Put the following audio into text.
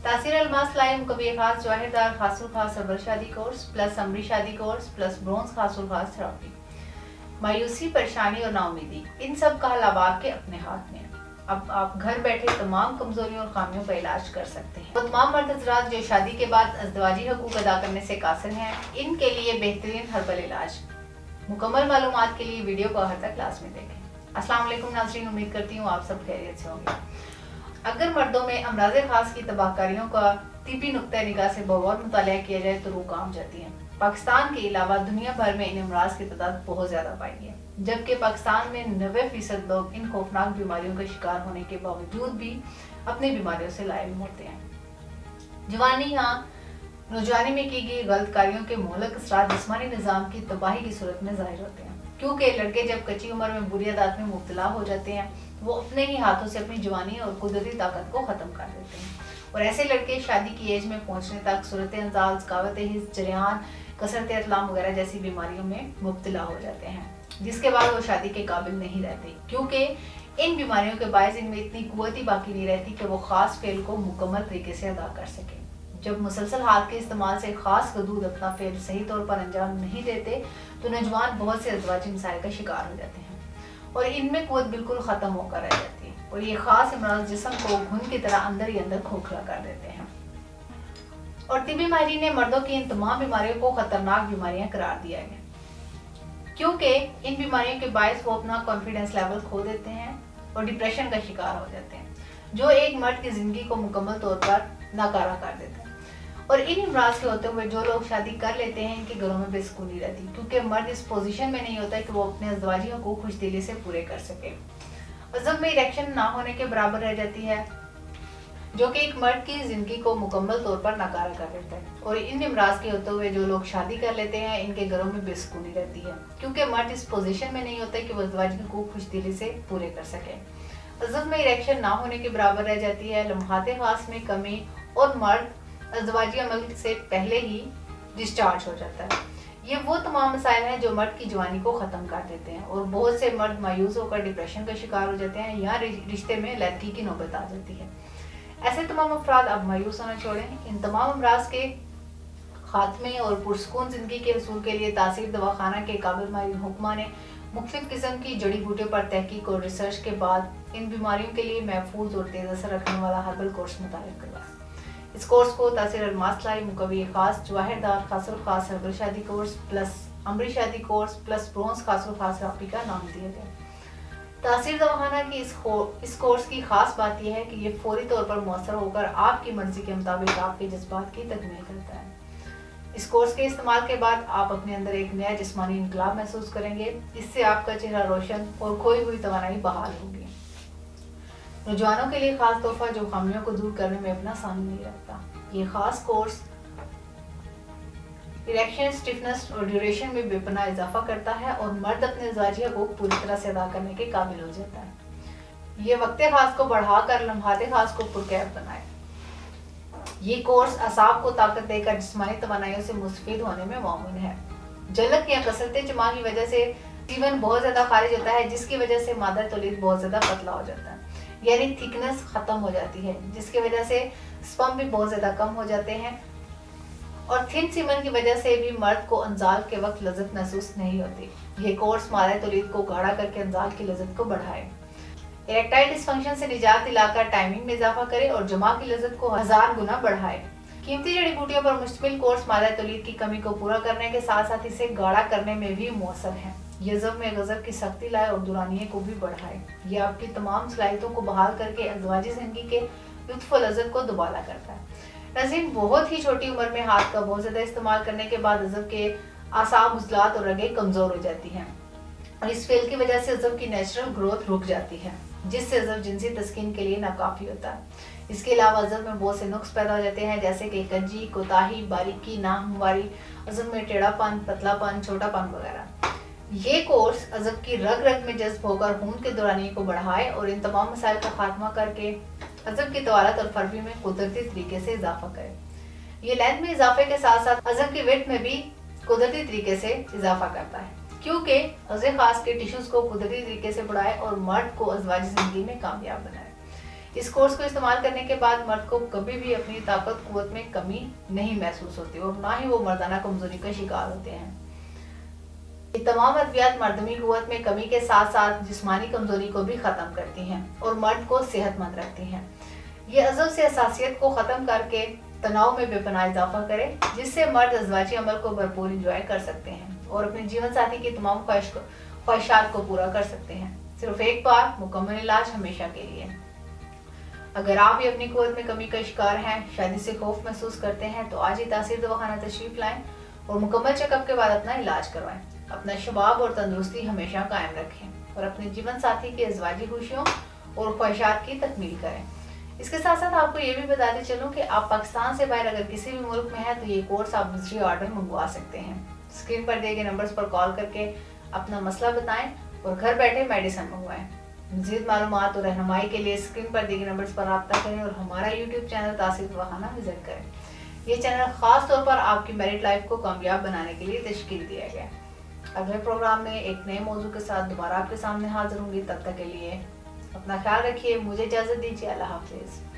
तासीर अलमास लाइव मुकवी खास जवाहिरदार खासुल खास अव्वल शादी कोर्स प्लस अमरी शादी कोर्स प्लस ब्रोंज खासुल खास थेरेपी। मायूसी, परेशानी और नाउमीदी, इन सब का हल अब आपके अपने हाथ में है। अब आप घर बैठे तमाम कमजोरियों और खामियों का इलाज कर सकते हैं। वो तमाम मर्द हज़रात जो शादी के बाद अज़दवाजी हकूक़ अदा करने से कासिर हैं, इनके लिए बेहतरीन हर्बल इलाज। मुकम्मल मालूमात के लिए वीडियो को आखिर तक क्लास में देखें। अस्सलाम वालेकुम नाज़रीन, उम्मीद करती हूँ आप सब खैरियत से होंगे। अगर मर्दों में अमराज़ खास की तबाहकारियों का तिब्बी नुक्ता निगाह से बहुत मुतालिया किया जाए तो रूह काम जाती है। पाकिस्तान के अलावा दुनिया भर में इन अमराज की तादाद बहुत ज़्यादा पाई है, जबकि पाकिस्तान में 90% लोग इन खौफनाक बीमारियों का शिकार होने के बावजूद भी अपनी बीमारियों से लाइव मरते हैं। जवानी या नौजवानी में की गई गलत कारियों के मोहलक असरात जिस्मानी निज़ाम की तबाही की सूरत में ज़ाहिर होते हैं, क्योंकि लड़के जब कच्ची उम्र में बुरी आदत में मुब्तला हो जाते हैं वो अपने ही हाथों से अपनी जवानी और कुदरती ताकत को ख़त्म कर देते हैं। और ऐसे लड़के शादी की एज में पहुंचने तक सूरत अंदाज, कावत हिस्स, जरियान, कसरत अतलाम वगैरह जैसी बीमारियों में मुब्तला हो जाते हैं, जिसके बाद वो शादी के काबिल नहीं रहते, क्योंकि इन बीमारियों के बायस इनमें इतनी कुव्वत ही बाकी नहीं रहती कि वो ख़ास फेल को मुकम्मल तरीके से अदा कर सकें। जब मुसलसल हाथ के इस्तेमाल से ख़ास हदूद अपना फेल सही तौर पर अंजाम नहीं देते तो नौजवान बहुत से अज़दवाजी मसाइल का शिकार हो जाते हैं और इनमें कुव्वत बिल्कुल ख़त्म होकर रह जाती है और ये ख़ास अमराज़ जिस्म को घुन की तरह अंदर ही अंदर खोखला कर देते हैं। और तिब्बी माहिरीन ने मर्दों की इन तमाम बीमारियों को खतरनाक बीमारियां करार दिया है, क्योंकि इन बीमारियों के बायस वो अपना कॉन्फिडेंस लेवल खो देते हैं और डिप्रेशन का शिकार हो जाते हैं, जो एक मर्द की जिंदगी को मुकम्मल तौर पर नाकारा कर देते हैं। और इन अमराज के होते हुए जो लोग शादी कर लेते हैं इनके घरों में बेसुकूनी रहती, क्योंकि मर्द इस पोजीशन में नहीं होता कि वो अपने अज़दवाजी हकूक़ खुशदिली से पूरे कर सके। अज़ब में इरेक्शन ना होने के बराबर रह जाती है, जो कि एक मर्द की जिंदगी को मुकम्मल तौर पर नाकारा कर देता है। और इन अमराज के होते हुए जो लोग शादी कर लेते हैं इनके घरों में बेसुकूनी रहती है, क्योंकि मर्द इस पोजीशन में नहीं होता कि वो अज़दवाजी हकूक़ खुशदिली से पूरे कर सके। अज़ब में इरेक्शन ना होने के बराबर रह जाती है, लम्हात खास में कमी और मर्द अज़दवाजी अमल से पहले ही डिस्चार्ज हो जाता है। ये वो तमाम मसाइल हैं जो मर्द की जवानी को ख़त्म कर देते हैं और बहुत से मर्द मायूस होकर डिप्रेशन का शिकार हो जाते हैं या रिश्ते में लड़की की नौबत आ जाती है। ऐसे तमाम अफराद अब मायूस होना छोड़ें। इन तमाम अमराज के खात्मे और पुरसकून ज़िंदगी के हसूल के लिए तासीर दवाखाना के काबिल माहिर हुक्मा ने मुख्तलिफ किस्म की जड़ी बूटियों पर तहकीक और रिसर्च के बाद इन बीमारियों के लिए महफूज और तेज़ असर रखने वाला हर्बल कोर्स मुतारिफ करवाया। इस कोर्स को तासीर अलमास लाइव मुकवी खास जवाहिरदार खासुल खास हर्बल शादी कोर्स प्लस अमरी शादी कोर्स प्लस ब्रोंज खासुल खास थेरेपी का नाम दिया गया। तासीर दवाखाना की इस कोर्स की खास बात यह है कि ये फौरी तौर पर मौसर होकर आपकी मर्जी के मुताबिक आपके जज्बात की तकमील करता है। इस कोर्स के इस्तेमाल के बाद आप अपने अंदर एक नया जिस्मानी इनकलाब महसूस करेंगे। इससे आपका चेहरा रोशन और खोई हुई तवानाई बहाल होगी। नौजवानों के लिए खास तोहफा जो खामियों को दूर करने में अपना सामने नहीं रखता। ये खास कोर्स इरेक्शन, स्टिफनेस और ड्यूरेशन में बेपनाह इजाफा करता है और मर्द अपने अज़दवाजी हकूक़ पूरी तरह से अदा करने के काबिल हो जाता है। ये वक्त खास को बढ़ाकर लम्हात खास को पुरकैफ बनाए। ये कोर्स असाब को ताकत देकर जिस्मानी तवानाइयों से मुस्तफीद होने में मामून है। जलक या कसरत जमा की वजह से जीवन बहुत ज़्यादा खारिज होता है, जिसकी वजह से मादा तौलीद बहुत ज़्यादा पतला हो जाता है, यानी थिकनेस ख़त्म हो जाती है, जिसकी वजह से स्पर्म भी बहुत ज़्यादा कम हो जाते हैं। और थिन सीमन की वजह से भी मर्द को अंजाल के वक्त लज़्ज़त महसूस नहीं होती। ये कोर्स मादा तौलीद को गाढ़ा करके अंजाल की लज़्ज़त को बढ़ाए, इरेक्टाइल डिस्फंक्शन से निजात दिलाकर टाइमिंग में इजाफा करे और जमा की लज़्ज़त को 1000 गुना बढ़ाए। कीमती जड़ी बूटियों पर मुश्तमिल कोर्स मादा तौलीद की कमी को पूरा करने के साथ साथ इसे गाढ़ा करने में भी मौसर है। ये ज़ब में गज़ब की सख्ती लाए और दुरानिये को भी बढ़ाए। ये आपकी तमाम सलाहियतों को बहाल करके अज़दवाजी ज़िंदगी के लुत्फ़ व लज़्ज़त को दुबाला करता है। नाज़रीन, बहुत ही छोटी उम्र में हाथ का बहुत ज़्यादा इस्तेमाल करने के बाद अज़ब के आसाब, उज़लात और रगें कमज़ोर हो जाती हैं और इस फेल की वजह से अज़ब की नेचुरल ग्रोथ रुक जाती है, जिससे अज़ब जिनसी तस्कीन के लिए नाकाफ़ी होता है। इसके अलावा अज़ब में बहुत से नुक्स पैदा हो जाते हैं, जैसे कि कंजी, कोताही, बारीकी, नाहमवारी, अज़ब में टेढ़ापन, पतलापन, छोटापन वगैरह। ये कोर्स अज़ब की रग रग में जज्ब होकर खून के दौरानिये को बढ़ाए और इन तमाम मसाइल का खात्मा करके अज़ब की तवालत और फरबी में कुदरती तरीके से इजाफा करे। ये लेंथ में इजाफे के साथ साथ अज़ब की वेट में भी कुदरती तरीके से इजाफा करता है, क्योंकि अज़े खास के टिश्यूज को कुदरती तरीके से बढ़ाए और मर्द को अज़दवाजी जिंदगी में कामयाब बनाए। इस कोर्स को इस्तेमाल करने के बाद मर्द को कभी भी अपनी ताकत कुव्वत में कमी नहीं महसूस होती और ना ही वो मर्दाना कमजोरी का शिकार होते हैं। ये तमाम अद्वियात मर्दमी कुव्वत में कमी के साथ साथ जिस्मानी कमजोरी को भी खत्म करती हैं और मर्द को सेहतमंद रखती हैं। ये अज़ब से हसासियत को खत्म करके तनाव में बेपनाह इजाफा करे, जिससे मर्द अज़वाजी अमल को भरपूर इंजॉय कर सकते हैं और अपने जीवन साथी की तमाम ख्वाहिशात को पूरा कर सकते हैं, सिर्फ एक बार मुकम्मल इलाज हमेशा के लिए। अगर आप भी अपनी कुव्वत में कमी का शिकार हैं, शादी से खौफ महसूस करते हैं, तो आज ही तासीर दवाखाना तशरीफ लाएं और मुकम्मल चेकअप के बाद अपना इलाज करवाएं। अपना शबाब और तंदुरुस्ती हमेशा कायम रखें और अपने जीवन साथी की अज़वाजी खुशियों और ख्वाहिशात की तकमील करें। इसके साथ साथ आपको ये भी बताते चलूं कि आप पाकिस्तान से बाहर अगर किसी भी मुल्क में हैं तो ये कोर्स आप दूसरी ऑर्डर मंगवा सकते हैं। स्क्रीन पर दिए गए नंबर्स पर कॉल करके अपना मसला बताएं और घर बैठे मेडिसिन मंगवाएं। मज़ीद मालूमात और रहनुमाई के लिए स्क्रीन पर दिए गए नंबर्स पर रब्ता करें और हमारा यूट्यूब चैनल तासीर दवाखाना विजिट करें। ये चैनल खास तौर पर आपकी मैरिड लाइफ को कामयाब बनाने के लिए तश्कील दिया गया। अगले प्रोग्राम में एक नए मौजू के साथ दोबारा आपके सामने हाजिर होंगी। तब तक के लिए अपना ख्याल रखिए, मुझे इजाज़त दीजिए। अल्लाह हाफिज़।